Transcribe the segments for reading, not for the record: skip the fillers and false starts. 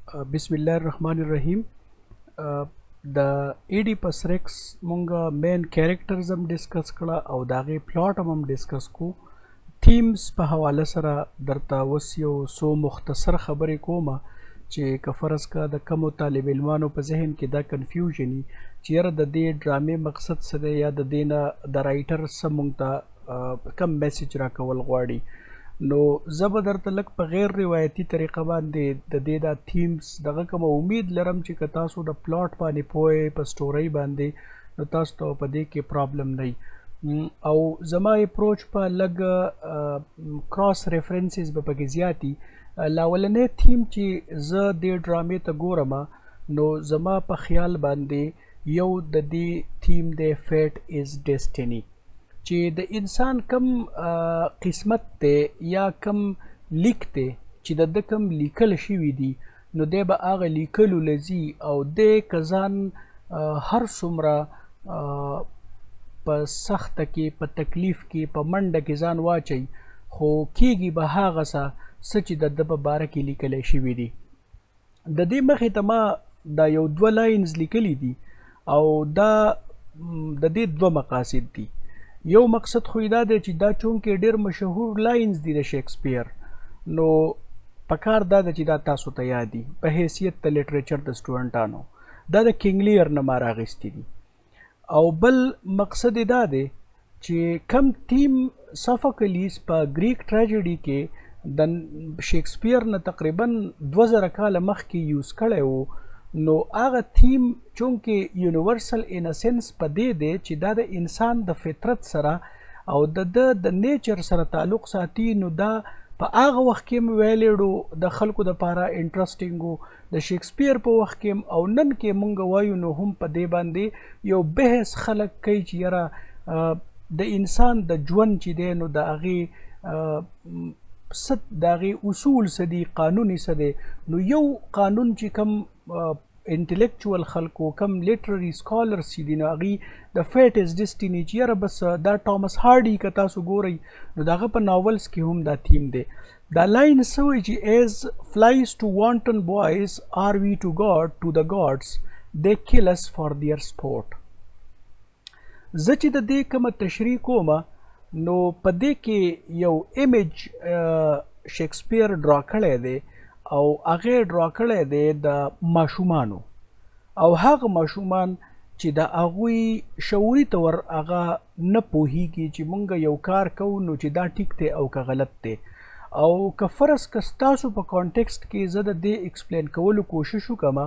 بسم الله الرحمن الرحیم. د ایډیپس ریکس مونږه مین کیریکټرز هم ډسکس کړه او د هغې پلاټ هم ډسکس کو. تیمز په حواله سره درته اوس یو څو مختصر خبرې کومه چې که فرض که د کمو طالب علمانو په ذهن کې دا کنفیوژن وي چې یاره د دې ډرامې مقصد څه دی یا د دې نه د رایټر څه مونږ ته کم میسیج راکول غواړي. نو زه به درته لږ په غیر روایتي طریقه باندې د دې دا تیمز دغه کومه امید لرم چې که تاسو د پلاټ باندې پوهې په سټورۍ باندې نو تاسو ته په دې کې پرابلم نه او زما اپروچ په لږ کراس ریفرنسز به پکې زیاتي. لاولنی تیم چې زه دې ډرامې ته ګورم نو زما په خیال باندې یو د دې تیم دی فیټ از ډیسټیني چې د انسان کم قسمت دی یا کم لیک دی چې د کم لیکل شوي دي نو دی به هغه لیکلو لځي او دی که ځان هر څومره په سخته کې په تکلیف کې په منډه کې ځان واچوي خو کیږي به هغه څه چې د ده په باره کې لیکلی شوي دي. د دې مخې ته ما دا یو 2 لاینز لیکلی دي او دا د دې 2 مقاصد دي. یو مقصد خو دا دی چې دا چونکې ډېر مشهور لاینز دي د شیکسپیر نو پکار دا ده چې دا تاسو ته یاد دي په حیثیت د لیټریچر د سټوډنټانو. دا د کینګ لیر نه ما راغیستي دي. او بل مقصد دا دی چې کم تیم سافوکلیز په گریک ټراجډي کې د شیکسپیر نه تقریبا 2000 کاله مخکې یوز کړی و نو هغه تیم چونکې یونیورسل ان سنس په دې دی چې دا د انسان د فطرت سره او د نیچر سره تعلق ساتي نو دا په هغه وخت کې هم ویلیډ و د خلکو دپاره انټرسټینګ و د شیکسپیر په وخت کې او نن کې مونږ وایو نو هم په دې باندې یو بحث خلک کوي چې یاره د انسان د ژوند چې دی نو د هغې د هغې اصول څه دي قانون یې څه دی نو یو قانون چې کم انټلیکچوال خلکو کم لیټرري سکالرز چې دي نو هغوی د فیټ از ډیسټیني چې یاره بس دا ټامس هارډي که تاسو ګورئ نو د هغه په ناولز کې هم دا تیم دی. دا لاین څه وایي چې ایز فلایز ټو وانټن بوایز آر وی ټو گاډ ټو د گاډز دے کل اس فار دیئر سپورټ. زه چې د دې کومه تشریح کومه نو په دې کې یو ایمیج شیکسپیر ډرا کړی دی او هغې ډرا کړی دی د ماشومانو او هغه ماشومان چې د هغوی شعوري طور هغه نه پوهیږي چې مونږ یو کار کوو نو چې دا ټیک دی او که غلط دی او که فرض که ستاسو په کانټیکسټ کې زه د دې ایکسپلین کولو کوشش وکړم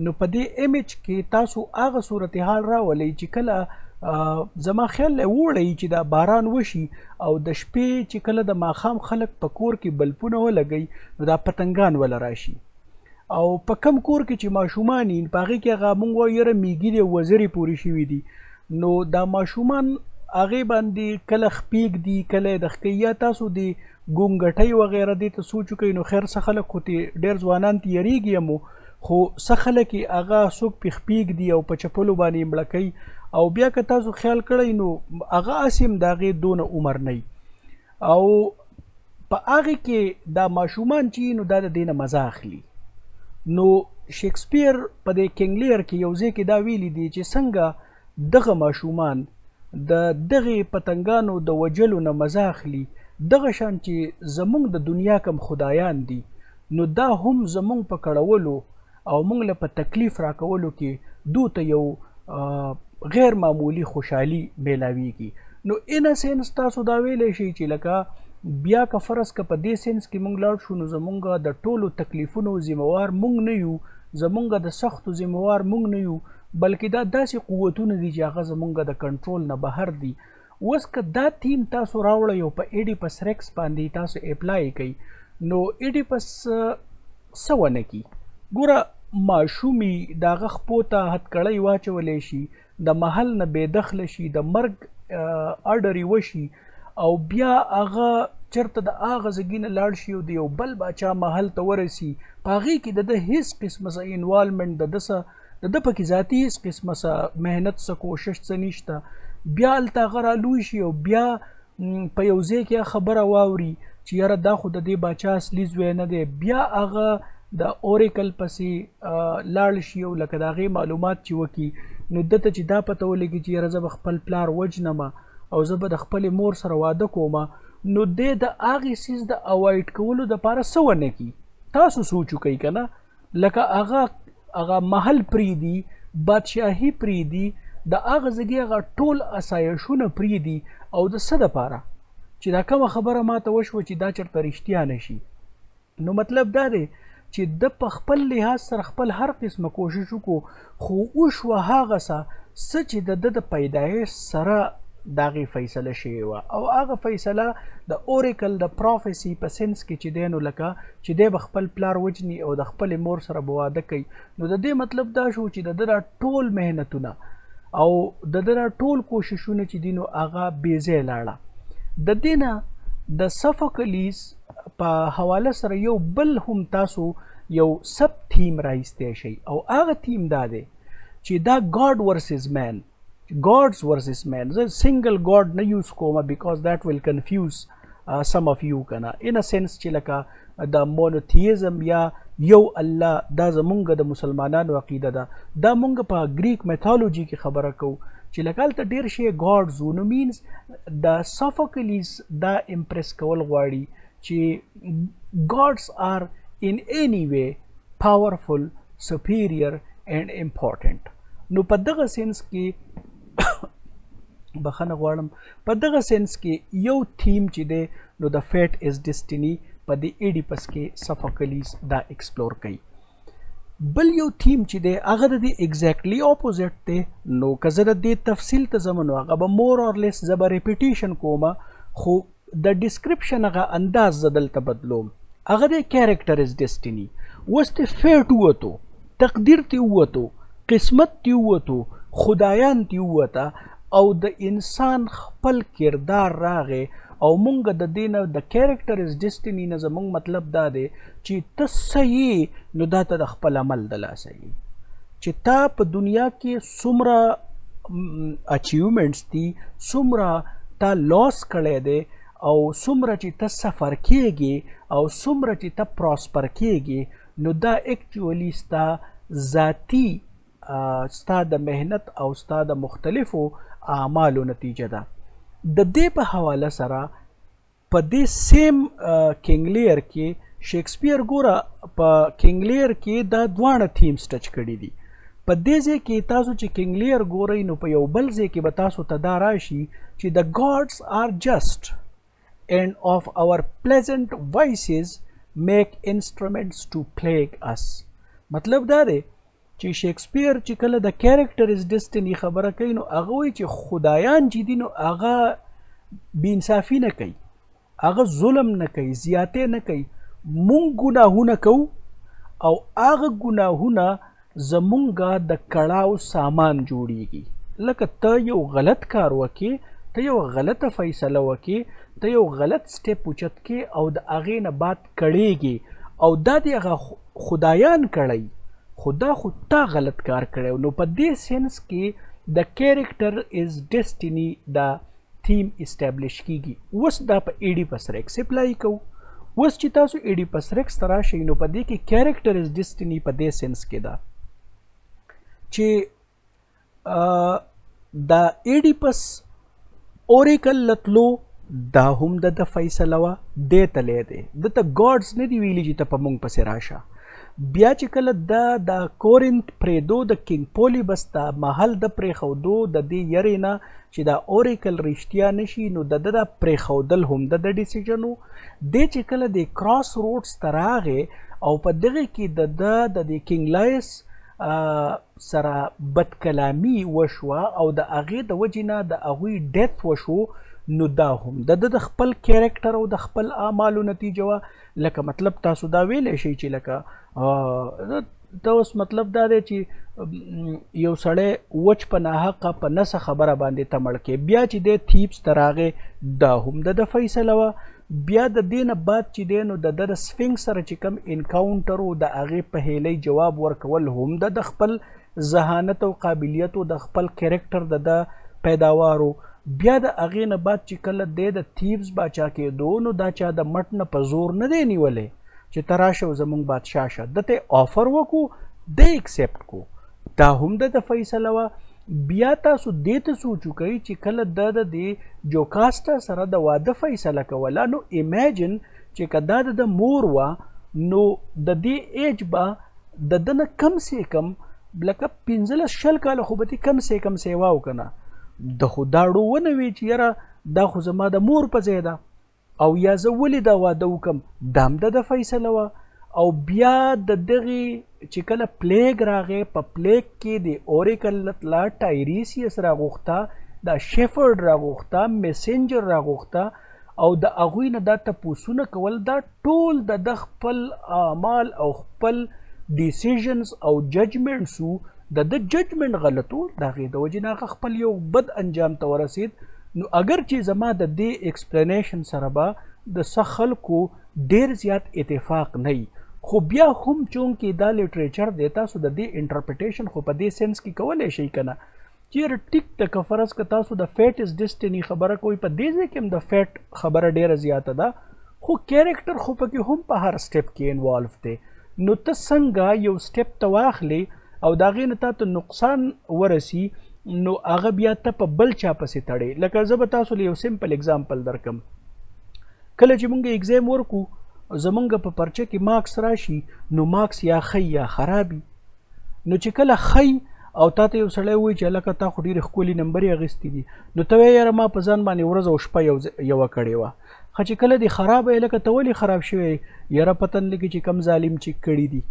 نو په دې ایمیج کې تاسو هغه صورتحال راولئ چې کله زما خیال وړی چې دا باران وشي او د شپې چې کله د ماښام خلک په کور کې بلپونه ولګوي نو دا پتنګان وله راشي او په کم کور کې چې ماشومان یي په هغې کې هغه مونږ وایو یاره میږي دی وزرې پورې شوي دي نو دا ماشومان هغې باندې کله خپیږ دي کله یې د ښکوي یا تاسو د ګونګټۍ وغیره دې ته سوچ وکوئ نو خیر څه خلک خو ترې ډېر ځوانان تیریږي هم خو څه خلک یې هغه څوک پې خپیږ دي او په چپلو باندې یې مړه کوي او بیا که تاسو خیال کړئ نو هغه هسې هم د هغې دونه عمر نه او په هغې کې دا ماشومان چې نو دا د دې نه مزه اخلي. نو شیکسپیر په دې کینګ لیر کې یو ځای کې دا ویلي دي چې څنګه دغه ماشومان د دغې پتنګانو د وجلو نه مزه اخلي دغه شان چې زمونږ د دنیا کم خدایان دي نو دا هم زمونږ په کړولو او مونږ له په تکلیف راکولو کې دو ته یو غیر معمولی خوشحالي میلاویږي. نو ان سینس تاسو دا ویلی شئ چې لکه بیا که فرض که په دې سینس کې مونږ لاړ شو نو زمونږ د ټولو تکلیفونو ذمهوار مونږ نه یو زمونږ د سختو ذمهوار مونږ نه یو بلکې دا داسې قوتونه دي چې هغه زمونږ د کنټرول نه بهر دي. اوس که دا تیم تاسو راوړئ او په ایډیپس ریکس باندې تاسو اپلای کوئ نو ایډیپس څه ونه کي ګوره ماشومي د هغه خپو ته هتکړۍ واچولی شي د محل نه بېدخله شي د مرګ اډر یې وشي او بیا هغه چېرته د هغه ځګي نه لاړ شي او د یو بل باچا محل ته ورسي په هغې کې د ده هېڅ قسمه څه انوالمنټ د ده پکې ذاتي هېڅ قسمه څه محنت څه کوشش څه نشته بیا هلته هغه رالوی شي او بیا په یو ځای کې خبره واوري چې یاره دا خو د دې باچا اصلي زوی نه دی بیا هغه د اوریکل پسې لاړ شي او لکه د هغې معلومات چې وکړي نو ده ته چې دا پته ولګي چې یاره زه به خپل پلار وجنمه او زه به د خپلې مور سره واده کومه نو دی د هغې څیز د اوایډ کولو دپاره څه ونه کړي تاسو سوچ وکئ که نه لکه هغه محل پرېږدي بادشاهي پرېږدي د هغه ځګې هغه ټول اسایشونه پرېږدي او د څه دپاره چې دا کومه خبره ماته وشوه چې دا چېرته رښتیا نه شي نو مطلب دا دی چې د په خپل لحاظ سره خپل هر قسمه کوشش وکړو خو وشوه هغه څه چې د ده د پیدایش سره د هغې فیصله شوې وه او هغه فیصله د اوریکل د پروفیسي په سنس کې چې دی نو لکه چې دی به خپل پلار وجني او د خپلې مور سره به واده کوي نو د دې مطلب دا شو چې د ده دا ټول محنتونه او د ده دا ټول کوششونه چې دي نو هغه بېځایه لاړه د دې نه د سفوکلیز په حواله سره یو بل هم تاسو یو سب تھیم راایستی شئ او هغه تھیم دا دی چې دا ګاډ ورسز مین gods versus men زه سنگل god نه یوز کومه because that will confuse some of you کنه in a sense چې لکه د مونوتیزم یا یو الله دا زمونږ د مسلمانانو عقیده ده دا مونږ په گریک میتالوجي کې خبره کوو چې لکه هلته ډېر شی gods وو نو مینز د سفوکلیز دا امپریس کول غواړي چې gods are in any way powerful superior and important نو په دغه سنس کې بخنه غواړم په دغه سنس کې یو تھیم چې دی نو د فیټ از ډیسټینی په دې ایډیپس کې سفوکلیز دا ایکسپلور کوي بل یو تھیم چې دی هغه د دې ایگزیکټلی اپوزټ دی نو که زه د دې تفصیل ته ځم نو هغه به مور اور لیس زه به ریپیټیشن کومه خو د ډسکرپشن هغه انداز زه دلته بدلوم هغه د کیریکټر از ډیسټینی اوس ته فیټ ووتو تقدیر ته ووتو قسمت ته ووتو خدایان تی ووته او د انسان خپل کردار راغې او مونږ د دې نه د کیریکټر از ډیسټینی نه زمونږ مطلب دا دی چې ته څه یې نو دا ته د خپل عمل د لاسه یې چې تا په دنیا کې څومره اچیومنټس دي څومره تا لاس کړی دی او څومره چې ته سفر کیږي او څومره چې ته پراسپر کیږي نو دا ایکچولی ستا ذاتی ستا د محنت او ستا د مختلفو اعمالو نتیجه ده د دې په حواله سره په دې سیم کینګ لیر کې شیکسپیر ګوره په کینګ لیر کې دا دواړه تھیمز ټچ کړي دي په دې ځای کې تاسو چې کینګ لیر ګورئ نو په یو بل ځای کې به تاسو ته دا راشي چې د gods are just and of our pleasant voices make instruments to plague us مطلب دا دی چې شیکسپیر چې کله د کیریکټر از ډیسټینی خبره کوي نو هغه وایي چې خدایان چې دي نو هغه بې انصافي نه کوي هغه ظلم نه کوي زیاتې نه کوي مونږ ګناهونه کوو او هغه ګناهونه زمونږ د کړاو سامان جوړیږي لکه ته یو غلط کار وکې ته یو غلطه فیصله وکې ته یو غلط سټیپ اوچت کې او د هغې نه بعد کړیږي او دا د هغه خدایان کړی خدا خو تا غلط کار کړی نو په دې سینس کې د کیریکټر از ډیسټینی دا تھیم اسټابلیش کیږي اوس دا په ایډیپس ریکس اپلای کوو اوس چې تاسو ایډیپس ریکس ته راشئ نو په دې کې کیریکټر از ډیسټینی په دې سینس کې ده چې دا ایډیپس اوریکل لتلو دا هم د فیصله وه دې تلی دی دته ګاډز نه دي ویلي چې ته په موږ پسې راشه بیا چې کله د کورنت پرېدو د کینګ پولیبس د محل د پرېښودو د دې یرې نه چې دا اوریکل رښتیا نشي نو د ده دا پرېښودل هم د ډیسیژن و دی چې کله د کراس روډز ته راغې او په دغه کې د ده د کینګ لایس سره بدکلامي وشوه او د هغې د وجې نه د هغوی ډیث وشو نو دا هم د خپل کیریکټر او د خپل اعمالو نتیجه وه لکه مطلب تاسو دا ویلی شئ چې لکه ته اوس مطلب دا دی چې یو سړی وچ په ناحقه په نسه خبره باندې ته مړ کې بیا چې دی تھیپس ته راغې دا هم د فیصله وه بیا د دې نه بعد چې دی نو د سفنکس سره چې کوم انکاونټر و د هغې په هیلۍ جواب ورکول هم د خپل ذهانت او قابلیت او د خپل کیریکټر د پیداوارو بیا د هغې نه بعد چې کله دی د تھیپس باچا کېدو نو دا چا د مټ نه په زور نه دی نیولی چې ته راشه او زمونږ بادشاه شه. ده ته آفر وکړو، دی ایکسپټ کو، دا هم د فیصله وه. بیا تاسو دې ته سوچ وکئ چې کله د دې جوکاسټا سره د واده فیصله کوله، نو ایمیجن چې که دا د مور وه نو د دې ایج به د ده نه کم سې کم لکه 15-20 کاله خو به دې کم سې کم سیوا وکنه. د خو دا ډو ونه وي چې یاره دا خو زما د مور په ځای ده او یا زه ولې دا واده وکم، دا هم د فیصله وه. او بیا د دغې چې کله پلیګ راغی، په پلیګ کې د اوریکل لا ټایریسیس راغوښته، دا شیفرډ راغوښته، میسنجر راغوښته او د هغوی نه دا تپوسونه کول، دا ټول د خپل اعمال او خپل ډیسیژنز او ججمنټس وو. د ججمنټ غلط وو، د هغې د وجې نه هغه خپل یو بد انجام ته ورسید. نو اگر چې زما د دې ایکسپلینیشن سره به د څه خلکو ډیر زیات اتفاق نه وي، خو بیا هم چونکې دا لیټریچر دی، تاسو د دې انټرپریټیشن خو په دې سینس کې کولی شئ که نه چې یاره ټیک ده. که فرض که تاسو د فیټ از ډسټني خبره کوئ، په دې ځای کې هم د فیټ خبره ډیره زیاته ده، خو کیریکټر خو پکې هم په هر سټیپ کې انوالو دی. نو ته څنګه یو سټیپ ته واخلې او د هغې نه تا ته نقصان ورسي، نو هغه بیا ته په بل چا پسې تړې. لکه زه به تاسو له یو سمپل اگزامپل درکم. کله چې مونږ ایگزام ورکو، زمونږ په پرچه کې مارکس راشي، نو مارکس یا ښی یا خرابي. نو چې کله ښی او تا ته یو سړی ووایي چې هلکه تا خو ډېرې ښکلي نمبرې اخیستې دي، نو ته وایې یاره ما په ځان باندې ورځ او شپه یوه کړې وه. ښه چې کله دې خرابه یې، لکه ته ولې خراب شوی، یاره پته نه لګي چې کم ظالم چې کړي دي،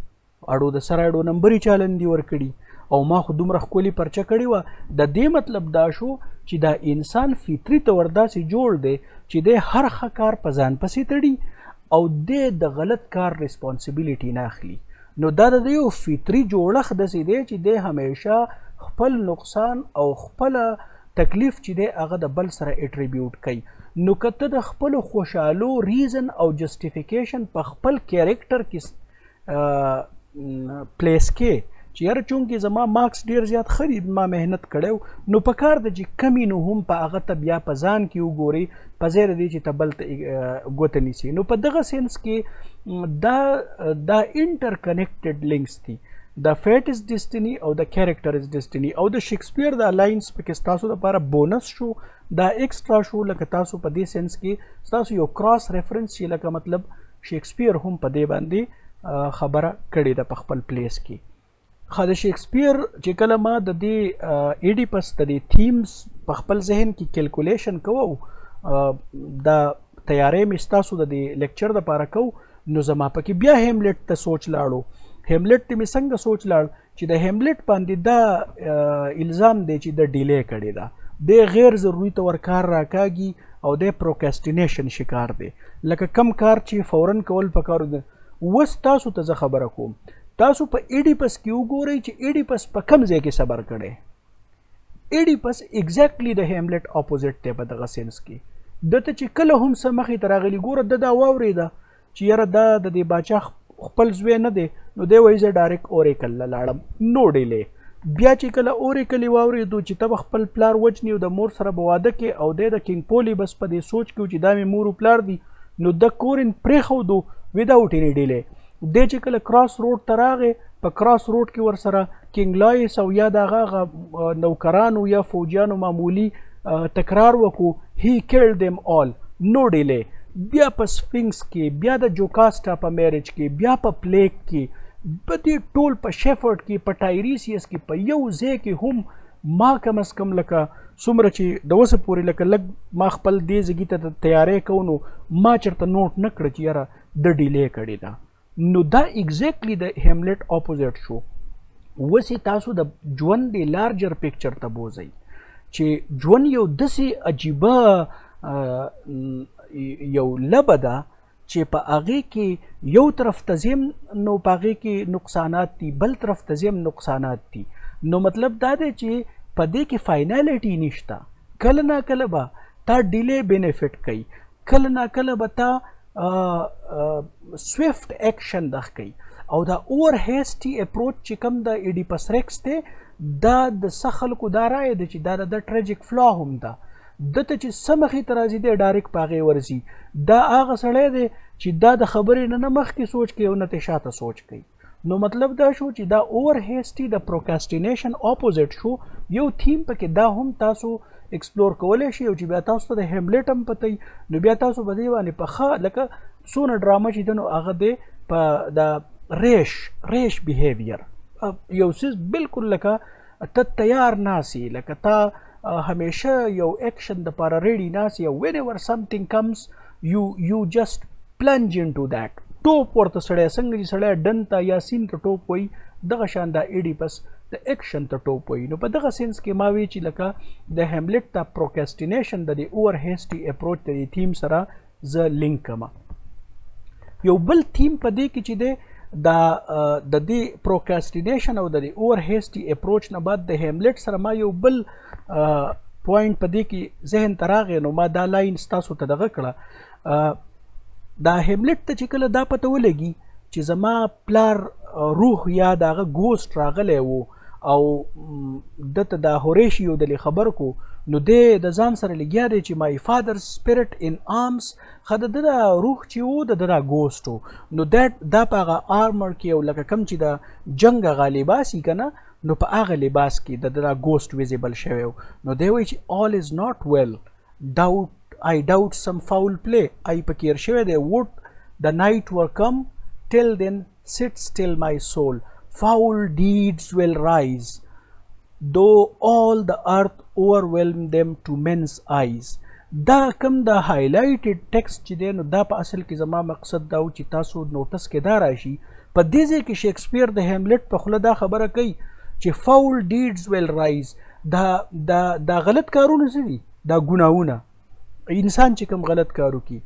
اړو د سره اړو نمبرې چالن دي ورکړي او ما خو دومره ښکلې پرچه کړې وه. د دې مطلب دا شو چې دا انسان فطري طور داسې جوړ دی چې دی هر ښه کار په ځان پسې تړي او دی د غلط کار ریسپانسیبیلیټي نه اخلي. نو دا د یو فطري جوړښت داسې دی چې دی همیشه خپل نقصان او خپله تکلیف چې دی هغه د بل سره اټریبیوټ کوي. نو که ته د خپلو خوشحالو ریزن او جسټیفیکیشن په خپل کیریکټر کې پلیس کې چې یاره چونکې زما مارکس ډېر زیات ښه دي، ما محنت کړی، نو په کار ده چې کمی نو هم په هغه ته بیا په ځان کې وګوري، په ځای د دې چې ته بل ته ګوته نیسي. نو په دغه سینس کې دا انټر کنیکټډ لینکس دي، د فیټ از ډسټني او د کیریکټر از ډسټني. او د شیکسپیر دا لاینز پکې ستاسو لپاره بونس شو، دا ایکسټرا شو، لکه تاسو په دې سینس کې ستاسو یو کراس ریفرنس چې لکه مطلب شیکسپیر هم په دې باندې خبره کړې ده په خپل پلیس کې. خو د شیکسپیر چې کله ما د دې ایډیپس د دې تیمز په خپل ذهن کې کیلکولیشن کوو، دا تیاری مې ستاسو د دې لیکچر دپاره کوو، نو زما پکې بیا هیملیټ ته سوچ لاړو. هیملیټ ته مې څنګه سوچ لاړ چې د هیملیټ باندې دا الزام دی چې د ډیلی کړې ده، د غیر ضروري طور کار راکاږي او د پروکاسټینیشن شکار دی. لکه کم کار چې فوراً کول پکار دی. اوس تاسو ته زه خبره کوم، تاسو په ایډیپس کې وګورئ چې ایډیپس په کم ځای کې صبر کړی. ایډیپس ایگزیکټلی د هیملیټ اپوزیټ دی په دغه سینس کې. دته چې کله هم څه مخې ته راغلي، ګوره ده دا واورېده چې یاره دا د دې باچا خپل زوی نه دی، نو دی وایي زه ډایرکټ اوریکل له لاړم، نو ډیلی. بیا چې کله اوریکل یې واورېدو چې ته به خپل پلار وجني او د مور سره به واده کې، او دی د کینګ پولي بس په دې سوچ کې چې دا مې مور و پلار دي، نو د کورن پرېښودو وداوټ اینی ډیلی. دی چې کله کراس روډ ته راغی، په کراس روډ کې ورسره کینګ لایس او یا د هغه نوکرانو یا فوجیانو معمولي تکرار وکړو، هی کیلډ دیم آل، نو ډیلی. بیا په سفینکس کې، بیا د جوکاسټا په میریج کې، بیا په پلیک کې، په دې ټول په شیفرډ کې، په ټایریسیس کې، په یو ځای کې هم ما کم از کم لکه څومره چې د اوسه پورې لکه لږ ما خپل دې ځګي ته تیاری کوو، نو ما چېرته نوټ نه کړه چې یاره د ډیلی کړې ده. نو دا ایگزیکټلی د هیملیټ اپوزیټ شو. اوس یې تاسو د ژوند د لارجر پکچر ته بوځئ چې ژوند یو داسې عجیبه یو لبه ده چې په هغې کې یو طرف ته ځیم نو په هغې کې نقصانات دي، بل طرف ته ځیم نقصانات دي. نو مطلب دا دی چې په دې کې فاینالټي نشته. کله نا کله به تا ډیلی بینیفټ کوي، کله نا کله به تا سویفټ ایکشن دغه کوي. او دا اور هیسټي اپروچ چې کوم د ایډیپس ریکس دی، دا د څه خلکو دا رایه ده چې دا د ټریجک فلا هم ده. دته چې سمخې ترازی دی ډایرکټ پاغه ورزي دا هغه سړی دی چې دا د خبرې نه مخکې سوچ کوي او نه شاته سوچ کوي نو مطلب دا شو چې دا اوور هیسټي د پروکاسټینیشن اپوزیټ شو یو تھیم پکې دا هم تاسو ایکسپلور کولای شي او چې بیا تاسو ته د هیملیټ هم پته نو بیا تاسو به دی باندې په ښه لکه څونه ډرامه چې دی نو هغه دی په د ریش بیهیویر یو څیز بالکل لکه ته تیار ناسي لکه تا همیشه یو اکشن د پاره ریډي ناسي او whenever something comes you just plunge into that ټوپ ورته سړی څنګه چې سړی ډن ته یا سین ته ټوپ وایي دغه شان دا ایډیپس د اکشن ته ټوپ وایي نو په دغه سینس کې ما وی چې لکه د هیملیټ ته پروکاسټینیشن د دې اوور هیسټي اپروچ د دې تھیم سره زه لینک کما یو بل تھیم په دې کې چې دی د دې پروکاسټینیشن او د دې اوور هیسټي اپروچ نه بعد د هیملیټ سره ما یو بل پوینټ په دې کې ذهن ته راغی نو ما دا لاین ستاسو ته دغه کړه دا هیملیټ ته چې کله دا پته ولګي چې زما پلار روح یا دغه ګوسټ راغلی و او دته د هوریشیو د خبر کو نو د ځان سره لګیا دی چې مای فادر سپیرټ ان آرمز خد د روح چې وو د ګوسټ نو دا په هغه آرمر کې او لکه کم چې د جنگ غالباسي کنه نو په هغه لباس کې د ګوسټ ویزیبل شوی نو دی وایي چې all is not well I doubt some foul play I پکیر شوی دی would the night were come till then sit still my soul foul deeds will rise though all the earth overwhelm them to men's eyes دا کم د هایلایټډ ټیکسټ چې دی نو دا په اصل کې زما مقصد دا و چې تاسو نوټس کې دا راشي په دې ځای کې شیکسپیر د هیملیټ په خوله دا خبره کوي چې فاول ډیډز ویل رایز دا غلط کارونه څه دي دا ګناهونه انسان چې کوم غلط کارو کی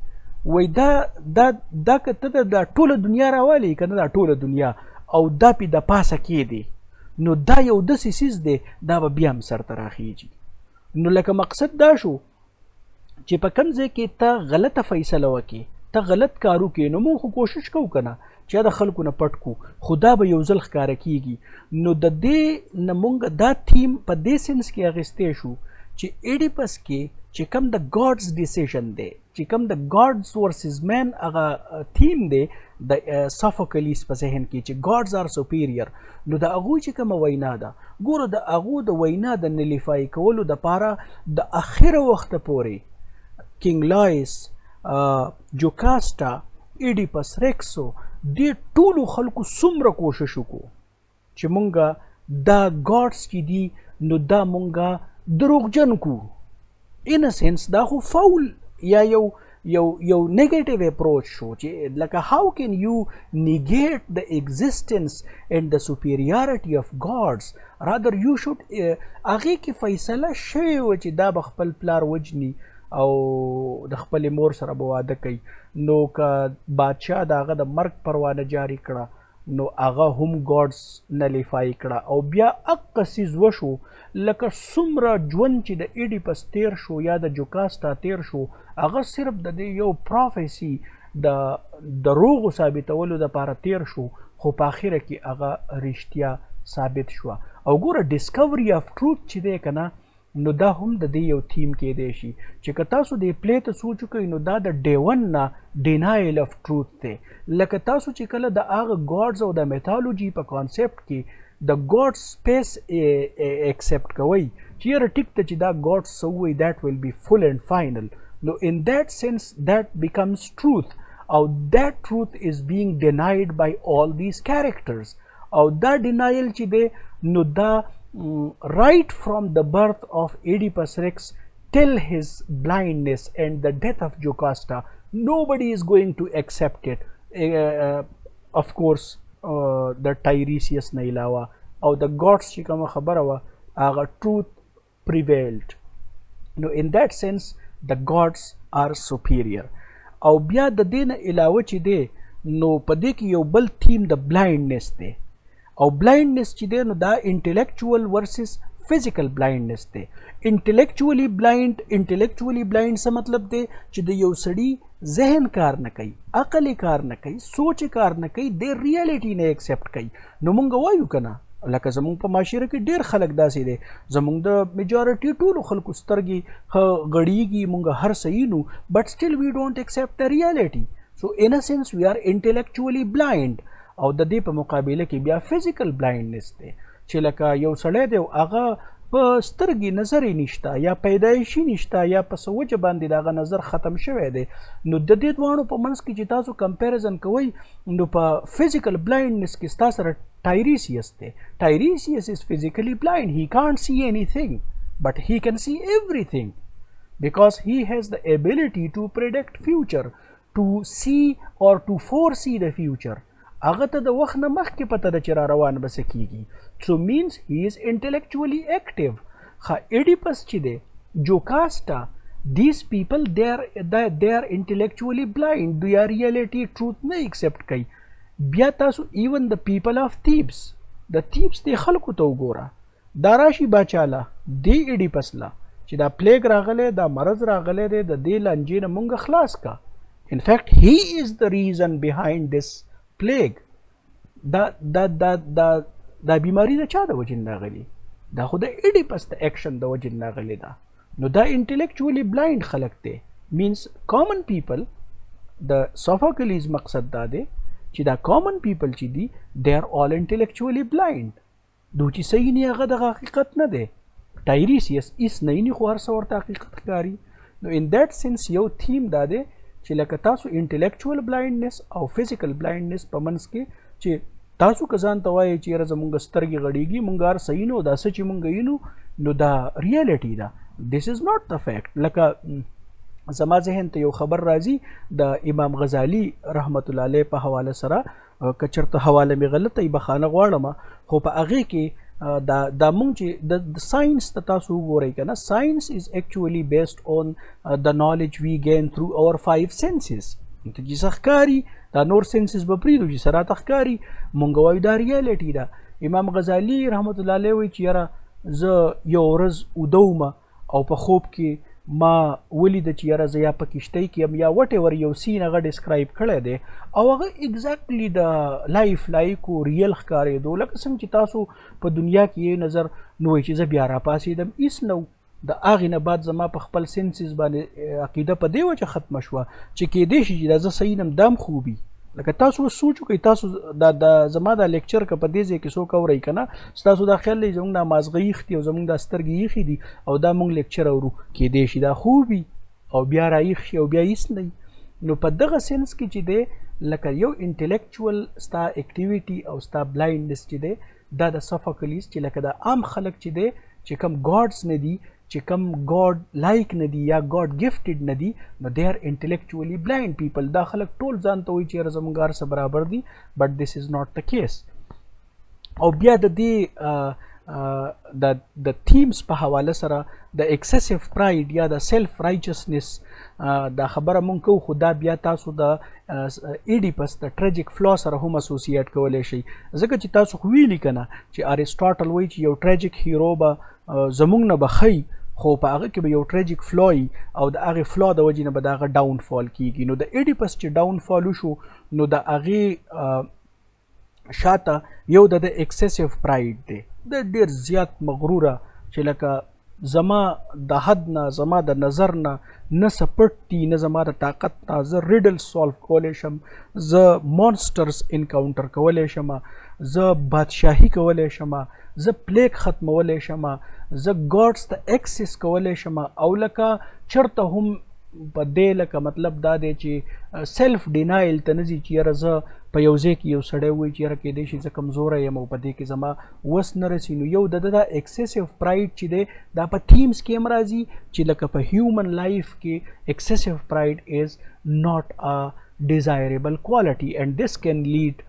وای دا کته د ټوله دنیا راوالی کنه دا ټوله دنیا او دا پی د پاسه کې دی نو دا یو د سیس دی دا به بیا هم سر ته راخیږي نو لکه مقصد دا شو چې په کوم ځای کې ته غلطه فیصله وکې ته غلط کارو کې نو موږ کوشش کوو کنه چې د خلکو نه پټ کو خدا به یو ځل ښکاره کیږي نو د دې نه مونږ دا تھیم په دې سنس کې اخیستی شو چې ایډیپس کې چې کوم د ګاډز ډیسیژن دی چې کوم د ګاډز ورسز مین هغه تھیم دی د سافوکلیس په ذهن کې چې ګاډز آر سپیریئر نو د هغوی چې کومه وینا ده ګوره د هغو د وینا د نلیفای کولو دپاره د اخره وخته پورې کینګ لایس جوکاسټا ایډیپس ریکسو دې ټولو خلکو څومره کوشش وکړو چې مونږه دا ګاډز چې دي نو دا مونږه دروغجن کو in a sense دا خو فاول یا یو negative approach شو چې لکه how can you negate the existence and the superiority of gods rather you should هغه کې فیصله شوی و چې دا به خپل پلار وجني او د خپل مور سره به واده کوي نو که بادشاه د هغه د مرګ پروانه جاری کړه نو هغه هم ګاډز نلیفای کړه او بیا اقه څیز وشو لکه څومره ژوند چې د ایډیپس تیر شو یا د جوکاسټا تیر شو هغه صرف د دې یو پروفیسی د دروغو ثابتولو دپاره تیر شو خو په اخره کې هغه رښتیا ثابت شوه او ګوره ډسکوري اف ټروت چې دی که نه نو دا هم د دې یو تھیم کېدی شي چې که تاسو د پلې ته سوچ وکئ نو دا د ډے ون نه ډینایل اف ټروت دی لکه تاسو چې کله د هغه ګاډز او د میتالوجي په کانسیپټ کې د ګاډ سپیس ایکسپټ کوئ چې یاره ټیک ته چې دا ګاډ څه ووایي دیٹ ویل بی فل اینڈ فائنل نو in that sense that becomes truth or that truth is being denied by all these characters or that denial چې دی نو دا right from the birth of Oedipus Rex till his blindness and the death of Jocasta nobody is going to accept it of course the Tiresias نه علاوه او the gods چې کومه خبره وه هغه truth prevailed no in that sense the gods are superior او بیا د دې نه علاوه چې دی نو په دې کې یو بل تھیم د بلایندنس دی او بلایندنس چې دی نو دا انټلیکچوال ورسز فزیکل بلایندنس دی انټلیکچولی بلایند څه مطلب دی چې د یو سړي ذهن کار نه کوي عقل کار نه کوي سوچ کار نه کوي د ریالټي نه ایکسپټ کوي نو مونږ وایو که نه لکه زمونږ په معاشره کې ډیر خلک داسې دي زمونږ د میجورټي ټولو خلکو سترګې غړیږي مونږ هر صحیح نو بټ سټیل وی ډونټ اکسپټ د ریالټي سو ان ا سنس وی آر انټلیکچولی بلایند او د دې په مقابله کې بیا فزیکل بلایندنس دی چې لکه یو سړی دی هغه په سترګې نظر نشته یا پیدایشي نشته یا په څه وجه باندې دغه نظر ختم شوی دی نو د دې دواړو په منځ کې چې تاسو کمپیریزن کوئ نو په فزیکل بلایندنس کې ستا سره ټایریسیس دی ټایریسیس از فزیکلی بلایند هی کانټ سی anything but he can see everything because he has the ability to predict future to see or to foresee the future هغه ته د وخت نه مخکې پته ده چې را روان به څه کیږي so means he is intellectually active خا ایډیپس چې دی جوکاسټا these people they are intellectually blind دوی reality truth نه accept کوي بیا تاسو even the people of Thebes د Thebes دی خلکو ته وګوره دا راشي باچاله دی ایډیپس لا چې دا پلیګ راغلی دا مرض راغلی دی د دې لانجې نه مونږ خلاص کا in fact he is the reason behind this plague دا بیماری د چا د وجې راغلي دا خو د ایډیپس د اکشن د وجې راغلي ده نو دا انټلیکچولی بلایند خلک دی مینس کامن پیپل د سوفوکلیز مقصد دا دی چې دا کامن پیپل چې دي they are all intellectually blind دو چې صحیح نه هغه د حقیقت نه دی ټایریسیس ایس نه نی خو هر څه ورته حقیقت ښکاري نو ان دیټ سینس یو تھیم دا دی چې لکه تاسو انټلیکچوال بلایندنس او فزیکل بلایندنس په منځ کې چې تاسو که ځان ته وایئ چې یاره زمونږ سترګې غړېږي مونږ هر صحیح نو دا څه چې مونږ وینو نو دا ریالټي ده دیس از ناٹ د فیکټ لکه زما ذهن ته یو خبر راځي د امام غزالی رحمت الله علیه په حواله سره که چېرته حواله مې غلطه وي بخښنه غواړم خو په هغې کې دا مونږ چې د ساينس ته تاسو وګورئ که نه ساينس از ایکچولی بیسډ اون د نالج وی گین تھرو اور 5 سینسز ته چې څه ښکاري دا نور سینسز به پرېږدو چې څه راته ښکاري مونږ وایو دا ریالټي ده امام غزالی رحمت الله علیه وایي چې یاره زه یو ورځ اوده وم او په خوب کې ما ولیده چې یاره زه یا په کشتۍ کې یم یا وټ ایور یو سین هغه ډسکرایب کړی دی او هغه اګزیکټلی د لایف لایکو ریل ښکارېدو لکه څنګه چې تاسو په دنیا کې یې نظر نو وایي چې زه بیا راپاڅېدم هېڅ نه د هغې نه بعد زما په خپل سینسز باندې عقیده په دې وجه ختمه شوه چې کیدای شي چې دا زه صحیح نم دام خوبي لکه تاسو سوچ وکړئ تاسو د زما دا لیکچر که په دې ځای کې څوک اورئ که نه ستاسو دا خیال دی زموږ دا مازغه ایښ دي او زموږ دا سترګې ایښې دي او دا موږ لیکچر اورو کیدای شي دا خوب وي او بیا رایښ شي او بیا هېڅ نه نو په دغه سینس کې چې دی لکه یو انټلیکچوال ستا اکټیویټي او ستا بلایندنس چې دی دا د سوفوکلیز چې لکه د عام خلک چې دی چې کم ګاډز نه دي چې کم ګاډ لایک نه دي یا ګاډ گفټډ نه دي نو دے آر انټلیکچولی بلایند پیپل دا خلک ټول ځان ته وایي چې یاره زموږ هر څه برابر دي بټ دیس از ناٹ د کیس او بیا د دې د تھیمز په حواله سره د ایکسیسیو پراید یا د سیلف رایچسنس دا خبره مونږ کوو خو دا بیا تاسو د ایډیپس د ټریجک فلا سره هم اسوسییټ کولی شئ ځکه چې تاسو خو ویلي که نه چې ارسټاټل وایي چې یو ټریجک هیرو به زموږ نه به ښیي خو په هغه کې به یو ټریجک فلا وي او د هغې فلا د وجې نه به د هغه ډاون فال کیږي نو د ایډیپس چې ډاون فال وشو نو د هغې شاته یو د ایکسیسیو پراید دی د ډېر زیات مغروره چې لکه زما د حد نه زما د نظر نه څه پټ دي نه زما د طاقت نه زه ریډل سالو کولی شم زه مونسټرز انکاونټر کولی شم زه بادشاهي کولی شم زه پلیک ختمولی شم زه ګاډز ته ایکسس کولی شم او لکه چېرته هم په دې لکه مطلب دا دی چې سیلف ډینایل ته نه ځي چې یاره زه په یو ځای کې یو سړی وایي چې یاره کیدای شي زه کمزوری یم او په دې کې زما وس نه رسي نو یو د دا ایکسیسیو پراید چې دی دا په تھیمز کې هم راځي چې لکه په هیومن لایف کې ایکسیسیو پراید از ناٹ ا ډیزایریبل کوالټي اینڈ دس کین لیډ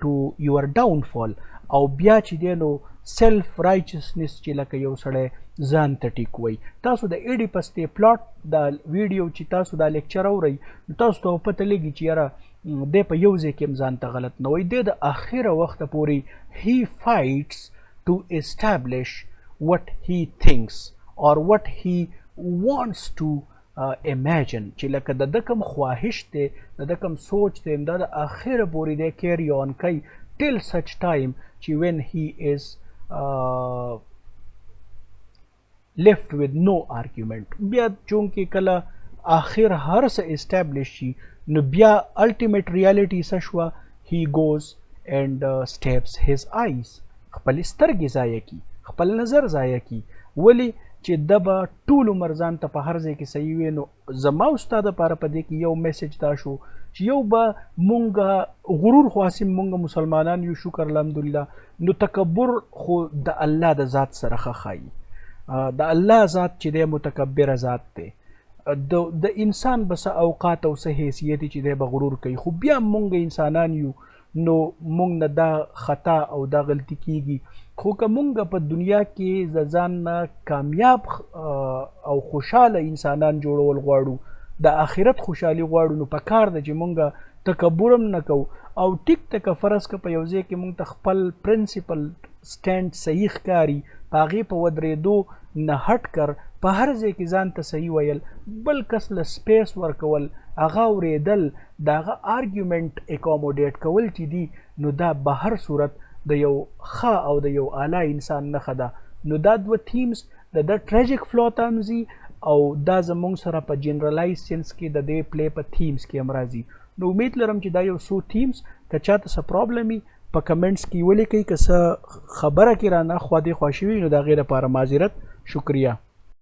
ټو یور ډاون فال او بیا چې دی نو سیلف رایچسنس چې لکه یو سړی ځان ته ټیک وایي تاسو د ایډیپس دی پلاټ دا ویډیو چې تاسو دا لیکچر اورئ نو تاسو ته پته لګي چې یاره دی په یو ځای کې هم ځان ته غلط نه وایي دی د اخره وخته پورې هی فایټس ټو اسټابلیش وټ هی تھنکس اور وټ هی وانټس ټو امیجن چې لکه د ده کوم خواهش دی د ده کوم سوچ دی دا د اخره پورې دی کیری آن کوي ټل سچ ټایم چې when he is left with no argument. بیا چونکې کله آخر هر څه establish شي نو بیا ultimate reality څه شوه he goes and stabs his eyes. خپل سترګې ضایع کی، خپل نظر ضایع کی. ولی چې د به ټول عمر ځان ته په هر ځای کې صحیح وي. نو زما او ستا دپاره په دې کې یو میسج دا شو چې یو به مونږ غرور خو هسې مونږ مسلمانان یو شکر الحمدلله. نو تکبر خو د الله د ذات سره ښه ښایي. د الله ذات چې دی متکبره ذات دی. د انسان به څه اوقات او څه حیثیت چې دی به غرور کوي، خو بیا مونږ انسانان یو نو مونږ نه دا خطا او دا غلطي کیږي. خو که مونږ په دنیا کې د ځان نه کامیاب او خوشحاله انسانان جوړول غواړو، د آخرت خوشحالي غواړو، نو په کار ده چې مونږ تکبر هم نه کوو. او ټیک ته که فرض که په یو ځای کې مونږ ته خپل پرنسپل سټینډ صحیح ښکاري، په هغې په ودرېدو نه هټ کر په هر ځای کې ځان ته صحیح ویل، بل کس له سپیس ورکول، هغه اورېدل، د هغه آرګیومنټ اکاموډیټ کول چې دي، نو دا به هر صورت د یو ښه او د یو اعلی انسان نښه ده. نو دا دوه تیمز د ده ټریجک فلو ته هم ځي او دا زمونږ سره په جنرالایز سینس کې د دې پلی په تیمز کې هم راځي. نو امید لرم چې دا یو څو تیمز که چاته څه پرابلم وي په کمنټس کې ولیکئ، که څه خبره کې رانه خوا دې خوا شوي نو د هغې لپاره معذرت. شکریه.